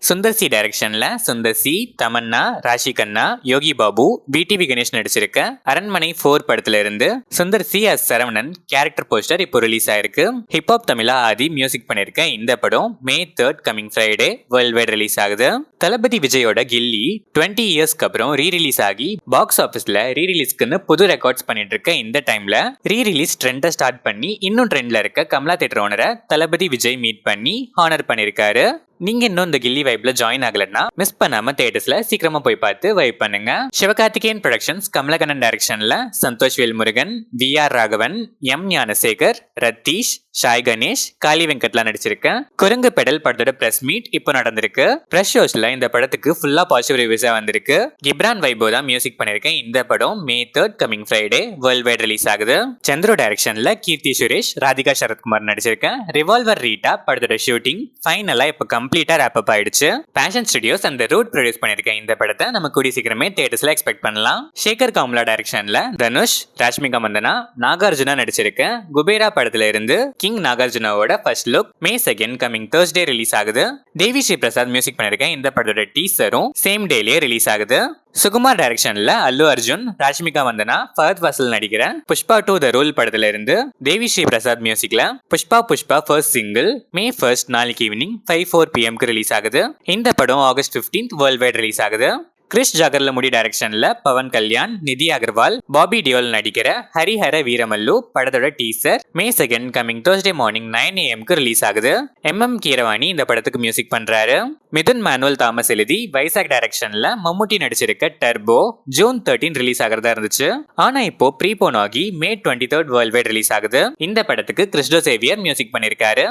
சுந்தர் சி டைரக்ஷன்ல சுந்தர் சி, தமன்னா, ராஷி கண்ணா, யோகி பாபு, பிடிவி கணேஷ் நடிச்சிருக்க அரண்மனை 4 படத்துல இருந்து Sundar C as Saravanan character poster இப்போ ரிலீஸ் ஆயிருக்கு. ஹிப்ஹாப் தமிழா ஆதி மியூசிக் பண்ணிருக்க இந்த படம் May 3 coming Friday world wide release ஆகுது. தளபதி விஜயோட கில்லி 20 இயர்ஸ்க்கு அப்புறம் ரீ ரிலீஸ் ஆகி பாக்ஸ் ஆபீஸ்ல ரீ ரிலீஸ்க்குன்னு புது ரெக்கார்ட்ஸ் பண்ணிட்டு இருக்க இந்த டைம்ல ரீ ரிலீஸ் ட்ரெண்டை ஸ்டார்ட் பண்ணி இன்னும் ட்ரெண்ட்ல இருக்க கமலா தியேட்டர் ஓனரை தளபதி விஜய் மீட் பண்ணி ஹானர் பண்ணிருக்காரு. நீங்க இன்னும் இந்த கில்லி வைப்ல ஜாயின் ஆகலன்னா மிஸ் பண்ணாம தியேட்டர்ஸ்ல சீக்கிரமா போய் பார்த்து வைப் பண்ணுங்க. சிவகார்த்திகேயன் ப்ரொடக்ஷன்ஸ் கமலகண்ணன் டைரக்ஷன்ல சந்தோஷ் வேல்முருகன், VR ராகவன், M ஞானசேகர், ரத்தீஷ், ஷாய் கணேஷ், காளி வெங்கட்லாம் நடிச்சிருக்க குரங்கு பெடல் படத்தோட பிரஸ் மீட் இப்போ நடந்திருக்கு. பிரஸ் ஷோஸ்ல இந்த படத்துக்கு ஃபுல்லா பாசிட்டிவ் ரிவ்யூஸா வந்திருக்கு. கிப்ரான் வைபோ தான் மியூசிக் பண்ணிருக்கேன் இந்த படம் May 3 coming Friday world wide release ஆகுது. சந்திரு டைரக்ஷன்ல கீர்த்தி சுரேஷ், ராதிகா சரத்குமார் நடிச்சிருக்க ரிவால்வர் ரீட்டா படத்தோட ஷூட்டிங் ஃபைனலா இப்போ கம்ப்ளீட்டா ராப் அப் ஆயிடுச்சு. பேஷன் ஸ்டுடியோஸ் அந்த ரூட் ப்ரொடியூஸ் பண்ணிருக்க இந்த படத்தை நம்ம கூடிய சீக்கிரமே தியேட்டர்ஸ்ல எக்ஸ்பெக்ட் பண்ணலாம். சேகர் கவும்லா டைரக்ஷன்ல தனுஷ், ராஷ்மிகா மந்தனா, நாகார்ஜுனா நடிச்சிருக்க குபேரா படத்துல இருந்து கிங் நாகார்ஜுனாவோட first look May 2 coming Thursday release ஆகுது. தேவி ஸ்ரீ பிரசாத் மியூசிக் பண்ணிருக்க இந்த படத்தோட டீசரும் சேம் டேலயே ரிலீஸ் ஆகுது. சுகுமார் டைரக்ஷன்ல அல்லு அர்ஜுன், ராஷ்மிகா மந்தனா, ஃபஹத் வாசல் நடிக்கிற புஷ்பா 2 த ரூல் படத்துல இருந்து தேவி ஸ்ரீ பிரசாத் மியூசிக்ல புஷ்பா ஃபர்ஸ்ட் சிங்கிள் May 1 நாளைக்கு ஈவினிங் 5:04 PM ரிலீஸ் ஆகுது. இந்த படம் August 15 வேர்ல்ட் வைட் ரிலீஸ் ஆகுது. கிறிஸ் ஜாகர்லமுடி டைரக்ஷன்ல பவன் கல்யாண், நிதி அகர்வால், பாபி டியோல் நடிக்கிற ஹரிஹர வீரமல்லு படத்தோட teaser May 2 coming Thursday morning 9 AM release ஆகுது. MM கீரவாணி இந்த படத்துக்கு மியூசிக் பண்றாரு. மிதுன் மேனுவல் தாமஸ் எழுதி வைசாக் டைரக்ஷன்ல மம்முட்டி நடிச்சிருக்க டர்போ June 13 ரிலீஸ் ஆகிறதா இருந்துச்சு. ஆனா இப்போ ப்ரீபோன் ஆகி May 23 வேர்ல்ட் வைட் ரிலீஸ் ஆகுது. இந்த படத்துக்கு கிறிஸ்டோ சேவியர் மியூசிக் பண்ணிருக்காரு.